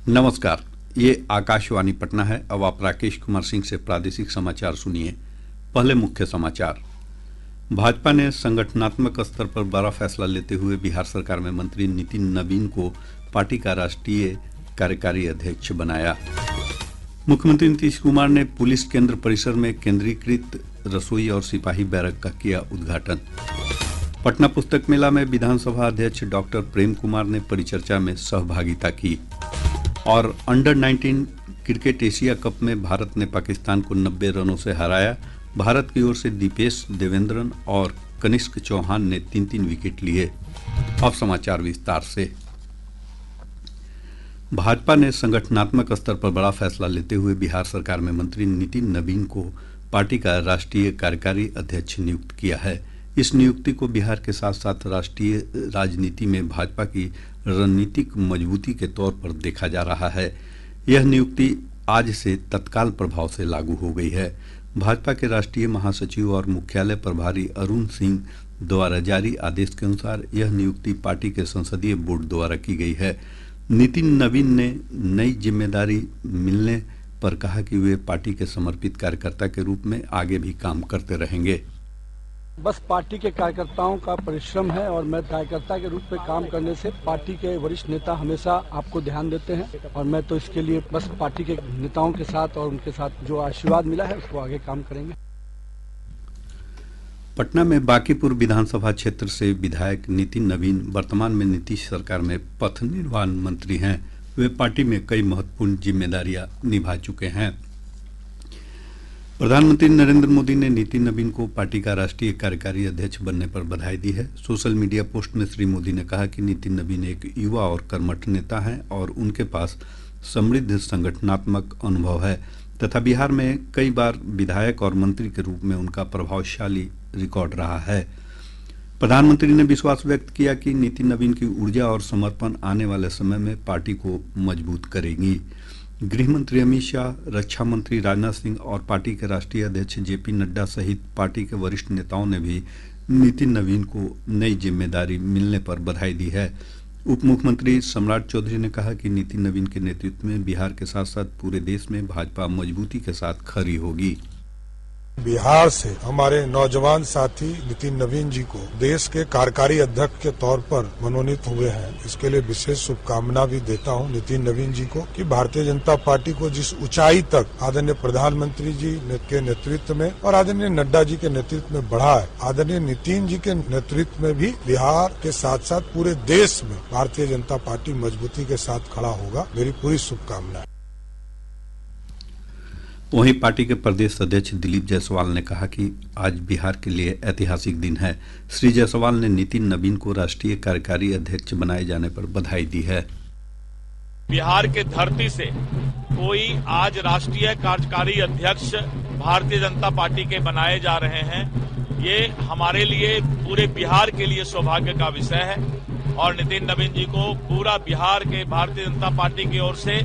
नमस्कार। ये आकाशवाणी पटना है। अब आप राकेश कुमार सिंह से प्रादेशिक समाचार सुनिए। पहले मुख्य समाचार। भाजपा ने संगठनात्मक स्तर पर बड़ा फैसला लेते हुए बिहार सरकार में मंत्री नितिन नवीन को पार्टी का राष्ट्रीय कार्यकारी अध्यक्ष बनाया। मुख्यमंत्री नीतीश कुमार ने पुलिस केंद्र परिसर में केंद्रीकृत रसोई और सिपाही बैरक का किया उद्घाटन। पटना पुस्तक मेला में विधानसभा अध्यक्ष डॉक्टर प्रेम कुमार ने परिचर्चा में सहभागिता की। और अंडर 19 क्रिकेट एशिया कप में भारत ने पाकिस्तान को 90 रनों से हराया। भारत की ओर से दीपेश देवेंद्रन और कनिष्क चौहान ने 3-3 विकेट लिए। अब समाचार विस्तार से। भाजपा ने संगठनात्मक स्तर पर बड़ा फैसला लेते हुए बिहार सरकार में मंत्री नितिन नवीन को पार्टी का राष्ट्रीय कार्यकारी अध्यक्ष नियुक्त किया है। इस नियुक्ति को बिहार के साथ साथ राष्ट्रीय राजनीति में भाजपा की रणनीतिक मजबूती के तौर पर देखा जा रहा है। यह नियुक्ति आज से तत्काल प्रभाव से लागू हो गई है। भाजपा के राष्ट्रीय महासचिव और मुख्यालय प्रभारी अरुण सिंह द्वारा जारी आदेश के अनुसार यह नियुक्ति पार्टी के संसदीय बोर्ड द्वारा की गई है। नितिन नवीन ने नई जिम्मेदारी मिलने पर कहा कि वे पार्टी के समर्पित कार्यकर्ता के रूप में आगे भी काम करते रहेंगे। बस पार्टी के कार्यकर्ताओं का परिश्रम है और मैं कार्यकर्ता के रूप में काम करने से पार्टी के वरिष्ठ नेता हमेशा आपको ध्यान देते हैं और मैं तो इसके लिए बस पार्टी के नेताओं के साथ और उनके साथ जो आशीर्वाद मिला है उसको आगे काम करेंगे। पटना में बांकीपुर विधानसभा क्षेत्र से विधायक नितिन नवीन वर्तमान में नीतीश सरकार में पथ निर्माण मंत्री हैं। वे पार्टी में कई महत्वपूर्ण जिम्मेदारियां निभा चुके हैं। प्रधानमंत्री नरेंद्र मोदी ने नितिन नवीन को पार्टी का राष्ट्रीय कार्यकारी अध्यक्ष बनने पर बधाई दी है। सोशल मीडिया पोस्ट में श्री मोदी ने कहा कि नितिन नवीन एक युवा और कर्मठ नेता हैं और उनके पास समृद्ध संगठनात्मक अनुभव है तथा बिहार में कई बार विधायक और मंत्री के रूप में उनका प्रभावशाली रिकॉर्ड रहा है। प्रधानमंत्री ने विश्वास व्यक्त किया कि नितिन नवीन की ऊर्जा और समर्पण आने वाले समय में पार्टी को मजबूत करेगी। गृह मंत्री अमित शाह, रक्षा मंत्री राजनाथ सिंह और पार्टी के राष्ट्रीय अध्यक्ष जेपी नड्डा सहित पार्टी के वरिष्ठ नेताओं ने भी नितिन नवीन को नई जिम्मेदारी मिलने पर बधाई दी है। उप मुख्यमंत्री सम्राट चौधरी ने कहा कि नितिन नवीन के नेतृत्व में बिहार के साथ साथ पूरे देश में भाजपा मजबूती के साथ खड़ी होगी। बिहार से हमारे नौजवान साथी नितिन नवीन जी को देश के कार्यकारी अध्यक्ष के तौर पर मनोनीत हुए हैं। इसके लिए विशेष शुभकामना भी देता हूं नितिन नवीन जी को कि भारतीय जनता पार्टी को जिस ऊंचाई तक आदरणीय प्रधानमंत्री जी के नेतृत्व में और आदरणीय नड्डा जी के नेतृत्व में बढ़ा है, आदरणीय नितिन जी के नेतृत्व में भी बिहार के साथ साथ पूरे देश में भारतीय जनता पार्टी मजबूती के साथ खड़ा होगा। मेरी पूरी शुभकामना है। वहीं पार्टी के प्रदेश अध्यक्ष दिलीप जायसवाल ने कहा कि आज बिहार के लिए ऐतिहासिक दिन है। श्री जायसवाल ने नितिन नवीन को राष्ट्रीय कार्यकारी अध्यक्ष बनाए जाने पर बधाई दी है। बिहार के धरती से कोई आज राष्ट्रीय कार्यकारी अध्यक्ष भारतीय जनता पार्टी के बनाए जा रहे हैं, ये हमारे लिए, पूरे बिहार के लिए सौभाग्य का विषय है और नितिन नवीन जी को पूरा बिहार के भारतीय जनता पार्टी की ओर से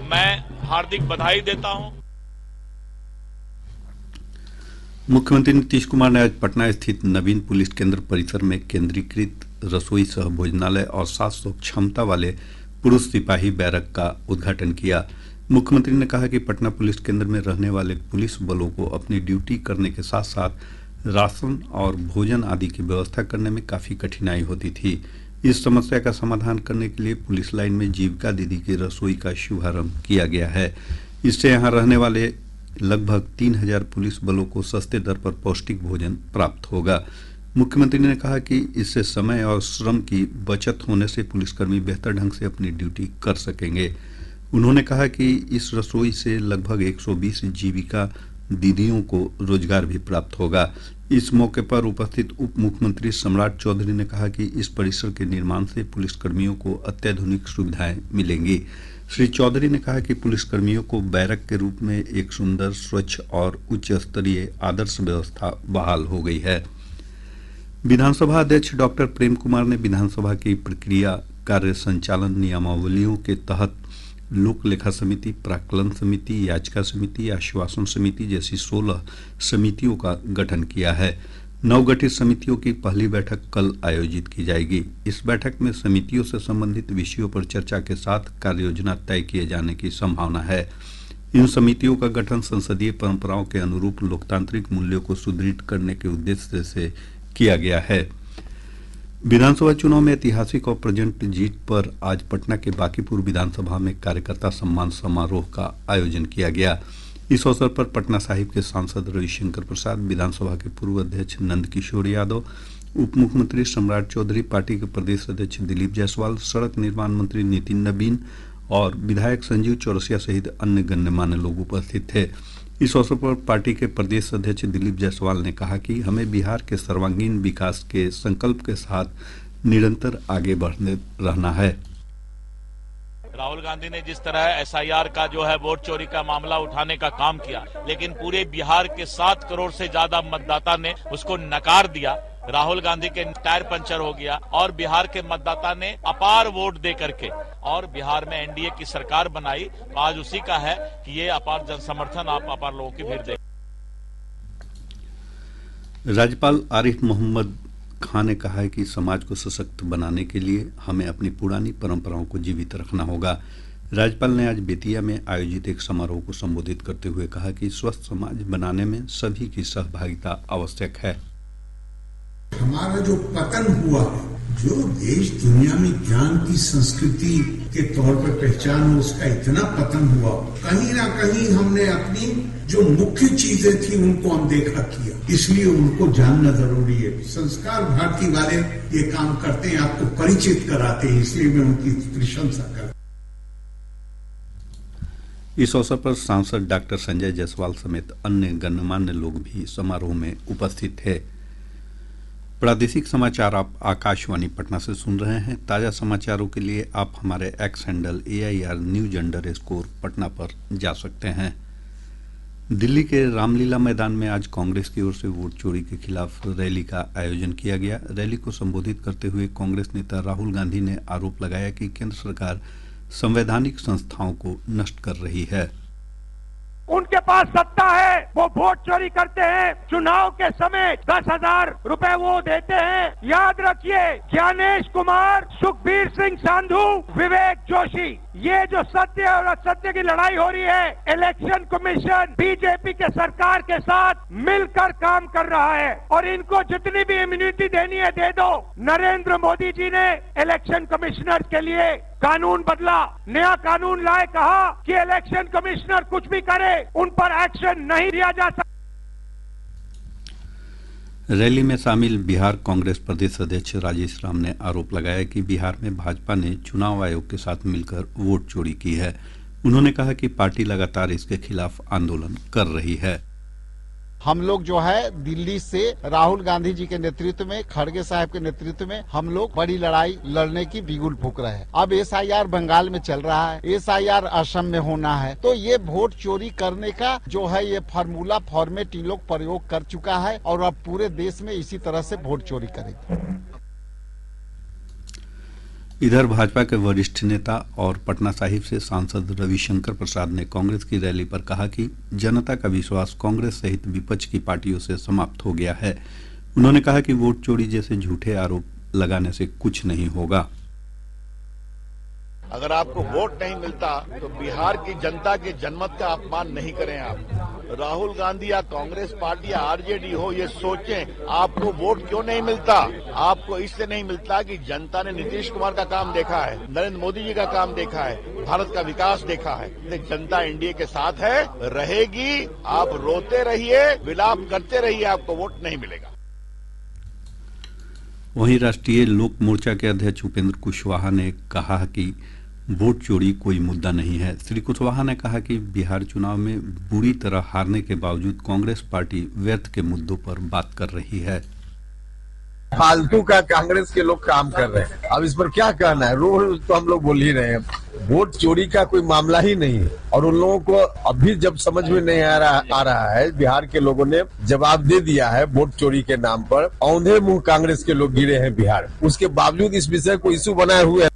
मैं हार्दिक बधाई देता हूं। मुख्यमंत्री नीतीश कुमार ने आज पटना स्थित नवीन पुलिस केंद्र परिसर में केंद्रीकृत रसोई सह भोजनालय और 700 क्षमता वाले पुरुष सिपाही बैरक का उद्घाटन किया। मुख्यमंत्री ने कहा कि पटना पुलिस केंद्र में रहने वाले पुलिस बलों को अपनी ड्यूटी करने के साथ साथ राशन और भोजन आदि की व्यवस्था करने में काफी कठिनाई होती थी। इस समस्या का समाधान करने के लिए पुलिस लाइन में जीविका दीदी की रसोई का शुभारंभ किया गया है। इससे यहाँ रहने वाले लगभग 3000 पुलिस बलों को सस्ते दर पर पौष्टिक भोजन प्राप्त होगा। मुख्यमंत्री ने कहा कि इससे समय और श्रम की बचत होने से पुलिसकर्मी बेहतर ढंग से अपनी ड्यूटी कर सकेंगे। उन्होंने कहा कि इस रसोई से लगभग 120 जीविका दीदियों को रोजगार भी प्राप्त होगा। इस मौके पर उपस्थित उप मुख्यमंत्री सम्राट चौधरी ने कहा कि इस परिसर के निर्माण से पुलिसकर्मियों को अत्याधुनिक सुविधाएं मिलेंगी। श्री चौधरी ने कहा कि पुलिसकर्मियों को बैरक के रूप में एक सुंदर, स्वच्छ और उच्च स्तरीय आदर्श व्यवस्था बहाल हो गई है। विधानसभा अध्यक्ष डॉक्टर प्रेम कुमार ने विधानसभा की प्रक्रिया कार्य संचालन नियमावलियों के तहत लोक लेखा समिति, प्राक्कलन समिति, याचिका समिति, आश्वासन समिति जैसी 16 समितियों का गठन किया है। नवगठित समितियों की पहली बैठक कल आयोजित की जाएगी। इस बैठक में समितियों से संबंधित विषयों पर चर्चा के साथ कार्य योजना तय किए जाने की संभावना है। इन समितियों का गठन संसदीय परंपराओं के अनुरूप लोकतांत्रिक मूल्यों को सुदृढ़ करने के उद्देश्य से किया गया है। विधानसभा चुनाव में ऐतिहासिक और प्रेजेंट जीत पर आज पटना के बांकीपुर विधानसभा में कार्यकर्ता सम्मान समारोह का आयोजन किया गया। इस अवसर पर पटना साहिब के सांसद रविशंकर प्रसाद, विधानसभा के पूर्व अध्यक्ष नंदकिशोर यादव, उप मुख्यमंत्री सम्राट चौधरी, पार्टी के प्रदेश अध्यक्ष दिलीप जायसवाल, सड़क निर्माण मंत्री नितिन नवीन और विधायक संजीव चौरसिया सहित अन्य गण्यमान्य लोग उपस्थित थे। इस अवसर पर पार्टी के प्रदेश अध्यक्ष दिलीप जायसवाल ने कहा कि हमें बिहार के सर्वांगीण विकास के संकल्प के साथ निरंतर आगे बढ़ते रहना है। राहुल गांधी ने जिस तरह एसआईआर का जो है वोट चोरी का मामला उठाने का काम किया, लेकिन पूरे बिहार के 7 करोड़ से ज्यादा मतदाता ने उसको नकार दिया। राहुल गांधी के टायर पंचर हो गया और बिहार के मतदाता ने अपार वोट दे करके और बिहार में एनडीए की सरकार बनाई। आज उसी का है कि ये अपार जन समर्थन आप अपार लोगों की भीड़ दे। राज्यपाल आरिफ मोहम्मद खान ने कहा है कि समाज को सशक्त बनाने के लिए हमें अपनी पुरानी परंपराओं को जीवित रखना होगा। राज्यपाल ने आज बेतिया में आयोजित एक समारोह को संबोधित करते हुए कहा कि स्वस्थ समाज बनाने में सभी की सहभागिता आवश्यक है। हमारा जो पतन हुआ, जो देश दुनिया में ज्ञान की संस्कृति के तौर पर पहचान हो, उसका इतना पतन हुआ, कहीं ना कहीं हमने अपनी जो मुख्य चीजें थी उनको अनदेखा किया। इसलिए उनको जानना जरूरी है। संस्कार भारती वाले ये काम करते हैं, आपको परिचित कराते हैं, इसलिए मैं उनकी प्रशंसा करता हूं। इस अवसर पर सांसद डॉक्टर संजय जायसवाल समेत अन्य गणमान्य लोग भी समारोह में उपस्थित थे। प्रादेशिक समाचार आप आकाशवाणी पटना से सुन रहे हैं। ताजा समाचारों के लिए आप हमारे एक्स हैंडल AIR_News_ पटना पर जा सकते हैं। दिल्ली के रामलीला मैदान में आज कांग्रेस की ओर से वोट चोरी के खिलाफ रैली का आयोजन किया गया। रैली को संबोधित करते हुए कांग्रेस नेता राहुल गांधी ने आरोप लगाया कि केंद्र सरकार संवैधानिक संस्थाओं को नष्ट कर रही है। उनके पास सत्ता है, वो वोट चोरी करते हैं। चुनाव के समय 10,000 रुपए वो देते हैं। याद रखिए, ज्ञानेश कुमार, सुखबीर सिंह सांधू, विवेक जोशी, ये जो सत्य और असत्य की लड़ाई हो रही है, इलेक्शन कमीशन बीजेपी के सरकार के साथ मिलकर काम कर रहा है और इनको जितनी भी इम्यूनिटी देनी है दे दो। नरेंद्र मोदी जी ने इलेक्शन कमिश्नर के लिए कानून बदला, नया कानून लाए, कहा कि इलेक्शन कमिश्नर कुछ भी करे उन पर एक्शन नहीं लिया जा सकता। रैली में शामिल बिहार कांग्रेस प्रदेश अध्यक्ष राजेश राम ने आरोप लगाया कि बिहार में भाजपा ने चुनाव आयोग के साथ मिलकर वोट चोरी की है। उन्होंने कहा कि पार्टी लगातार इसके खिलाफ आंदोलन कर रही है। हम लोग जो है दिल्ली से राहुल गांधी जी के नेतृत्व में, खड़गे साहब के नेतृत्व में हम लोग बड़ी लड़ाई लड़ने की बिगुल फूंक रहे हैं। अब SIR बंगाल में चल रहा है, SIR असम में होना है, तो ये वोट चोरी करने का जो है ये फार्मूला फॉर्मेट इन लोग प्रयोग कर चुका है और अब पूरे देश में इसी तरह से वोट चोरी करेंगे। इधर भाजपा के वरिष्ठ नेता और पटना साहिब से सांसद रविशंकर प्रसाद ने कांग्रेस की रैली पर कहा कि जनता का विश्वास कांग्रेस सहित विपक्ष की पार्टियों से समाप्त हो गया है। उन्होंने कहा कि वोट चोरी जैसे झूठे आरोप लगाने से कुछ नहीं होगा। अगर आपको वोट नहीं मिलता तो बिहार की जनता के जनमत का अपमान नहीं करें। आप राहुल गांधी या कांग्रेस पार्टी या आरजेडी हो, ये सोचें आपको वोट क्यों नहीं मिलता। आपको इसलिए नहीं मिलता कि जनता ने नीतीश कुमार का काम देखा है, नरेंद्र मोदी जी का काम देखा है, भारत का विकास देखा है। जनता एनडीए के साथ है, रहेगी। आप रोते रहिए, विलाप करते रहिए, आपको वोट नहीं मिलेगा। वहीं राष्ट्रीय लोक मोर्चा के अध्यक्ष उपेंद्र कुशवाहा ने कहा कि वोट चोरी कोई मुद्दा नहीं है। श्री कुशवाहा ने कहा कि बिहार चुनाव में बुरी तरह हारने के बावजूद कांग्रेस पार्टी व्यर्थ के मुद्दों पर बात कर रही है। फालतू का कांग्रेस के लोग काम कर रहे हैं। अब इस पर क्या कहना है, रोज तो हम लोग बोल ही रहे हैं। वोट चोरी का कोई मामला ही नहीं है और उन लोगों को अभी जब समझ में नहीं आ रहा है, बिहार के लोगों ने जवाब दे दिया है वोट चोरी के नाम पर। औंधे मुंह कांग्रेस के लोग गिरे हैं बिहार, उसके बावजूद इस विषय को इशू बनाए हुए।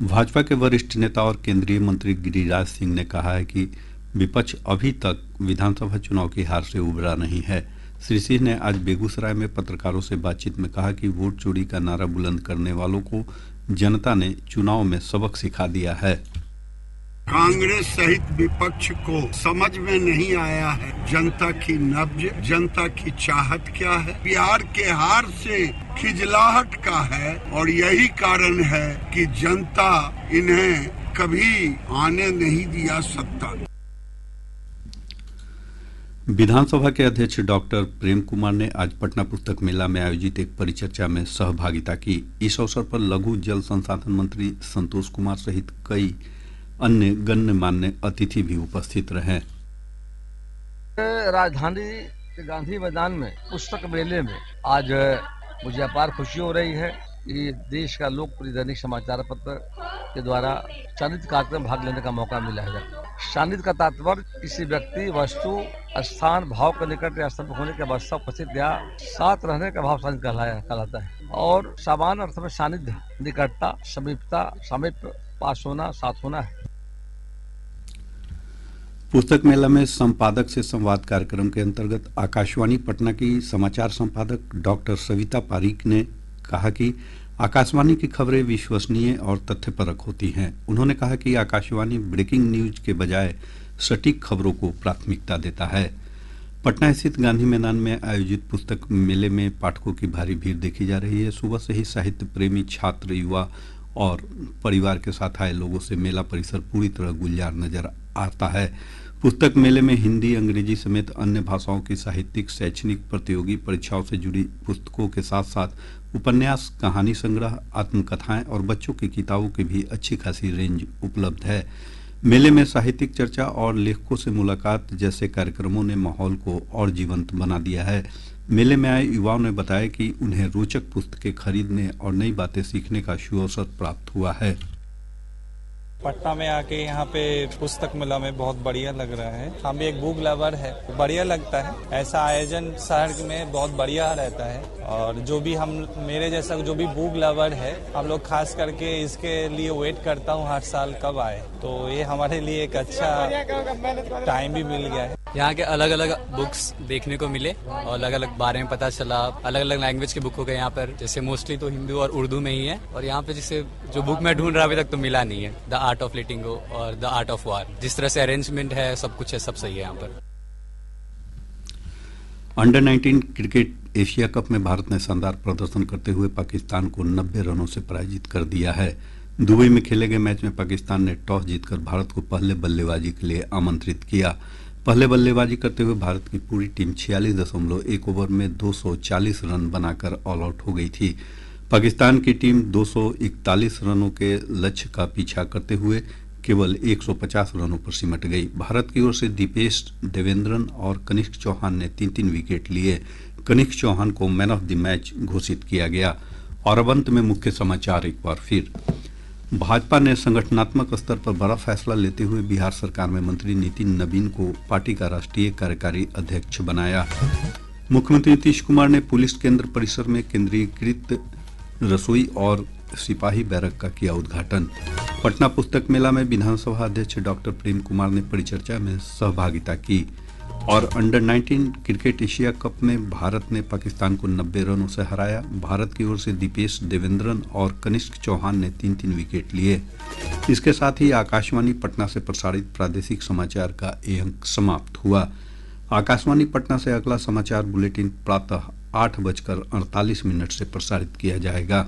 भाजपा के वरिष्ठ नेता और केंद्रीय मंत्री गिरिराज सिंह ने कहा है कि विपक्ष अभी तक विधानसभा चुनाव की हार से उबरा नहीं है। श्री सिंह ने आज बेगूसराय में पत्रकारों से बातचीत में कहा कि वोट चोरी का नारा बुलंद करने वालों को जनता ने चुनाव में सबक सिखा दिया है। कांग्रेस सहित विपक्ष को समझ में नहीं आया है जनता की नब्ज, जनता की चाहत क्या है। बिहार के हार से खिजलाहट का है और यही कारण है कि जनता इन्हें कभी आने नहीं दिया सत्ता। विधानसभा के अध्यक्ष डॉक्टर प्रेम कुमार ने आज पटना पुस्तक मेला में आयोजित एक परिचर्चा में सहभागिता की। इस अवसर पर लघु जल संसाधन मंत्री संतोष कुमार सहित कई अन्य गण्यमान्य अतिथि भी उपस्थित रहे। राजधानी के गांधी मैदान में पुस्तक मेले में आज मुझे अपार खुशी हो रही है कि देश का लोकप्रिय दैनिक समाचार पत्र के द्वारा चयनित कार्यक्रम भाग लेने का मौका मिला है। चयनित का तात्पर्य किसी व्यक्ति, वस्तु, स्थान, भाव के निकट या संपर्क होने के अवस्था, उपस्थित या साथ रहने का भाव सानिध्य कहलाता है और सामान्य अर्थ में सानिध्य, निकटता, समीपता, समीप, पास होना, साथ होना है। पुस्तक मेला में संपादक से संवाद कार्यक्रम के अंतर्गत आकाशवाणी पटना की समाचार संपादक डॉक्टर सविता पारीक ने कहा कि आकाशवाणी की खबरें विश्वसनीय और तथ्यपरक होती हैं। उन्होंने कहा कि आकाशवाणी ब्रेकिंग न्यूज के बजाय सटीक खबरों को प्राथमिकता देता है। पटना स्थित गांधी मैदान में आयोजित पुस्तक मेले में पाठकों की भारी भीड़ देखी जा रही है। सुबह से ही साहित्य प्रेमी छात्र, युवा और परिवार के साथ आए लोगों से मेला परिसर पूरी तरह गुलजार नजर आता है। पुस्तक मेले में हिंदी, अंग्रेजी समेत अन्य भाषाओं की साहित्यिक, शैक्षणिक, प्रतियोगी परीक्षाओं से जुड़ी पुस्तकों के साथ साथ उपन्यास, कहानी संग्रह, आत्मकथाएं और बच्चों की किताबों की भी अच्छी खासी रेंज उपलब्ध है। मेले में साहित्यिक चर्चा और लेखकों से मुलाकात जैसे कार्यक्रमों ने माहौल को और जीवंत बना दिया है। मेले में आए युवाओं ने बताया कि उन्हें रोचक पुस्तकें खरीदने और नई बातें सीखने का सुअवसर प्राप्त हुआ है। पटना में आके यहाँ पे पुस्तक मेला में बहुत बढ़िया लग रहा है। हम भी एक बुक लवर है, बढ़िया लगता है। ऐसा आयोजन शहर में बहुत बढ़िया रहता है और जो भी हम मेरे जैसा जो भी बुक लवर है, हम लोग खास करके इसके लिए वेट करता हूँ हर साल कब आए। तो ये हमारे लिए एक अच्छा टाइम भी मिल गया है। यहाँ के अलग अलग बुक्स देखने को मिले और अलग अलग बारे में पता चला। अलग अलग लैंग्वेज के बुक हो गए यहाँ पर, जैसे मोस्टली तो हिंदी और उर्दू में ही है। और यहाँ पे जैसे जो बुक मैं ढूंढ रहा अभी तक तो मिला नहीं है, द आर्ट ऑफ लेटिंग गो और द आर्ट ऑफ वार। जिस तरह से अरेंजमेंट है, सब कुछ है, सब सही है यहाँ पर। अंडर 19 क्रिकेट एशिया कप में भारत ने शानदार प्रदर्शन करते हुए पाकिस्तान को 90 रनों से पराजित कर दिया है। दुबई में खेले गए मैच में पाकिस्तान ने टॉस जीतकर भारत को पहले बल्लेबाजी के लिए आमंत्रित किया। पहले बल्लेबाजी करते हुए भारत की पूरी टीम 46.1 ओवर में 240 रन बनाकर ऑल आउट हो गई थी। पाकिस्तान की टीम 241 रनों के लक्ष्य का पीछा करते हुए केवल 150 रनों पर सिमट गई। भारत की ओर से दीपेश देवेंद्रन और कनिष्क चौहान ने 3-3 विकेट लिए। कनिष्क चौहान को मैन ऑफ द मैच घोषित किया गया। और अब अंत में मुख्य समाचार एक बार फिर। भाजपा ने संगठनात्मक स्तर पर बड़ा फैसला लेते हुए बिहार सरकार में मंत्री नितिन नवीन को पार्टी का राष्ट्रीय कार्यकारी अध्यक्ष बनाया। मुख्यमंत्री नीतीश कुमार ने पुलिस केंद्र परिसर में केंद्रीकृत रसोई और सिपाही बैरक का किया उद्घाटन। पटना पुस्तक मेला में विधानसभा अध्यक्ष डॉक्टर प्रेम कुमार ने परिचर्चा में सहभागिता की। और अंडर 19 क्रिकेट एशिया कप में भारत ने पाकिस्तान को 90 रनों से हराया। भारत की ओर से दीपेश देवेंद्रन और कनिष्क चौहान ने 3-3 विकेट लिए। इसके साथ ही आकाशवाणी पटना से प्रसारित प्रादेशिक समाचार का ये अंक समाप्त हुआ। आकाशवाणी पटना से अगला समाचार बुलेटिन प्रातः 8:48 से प्रसारित किया जाएगा।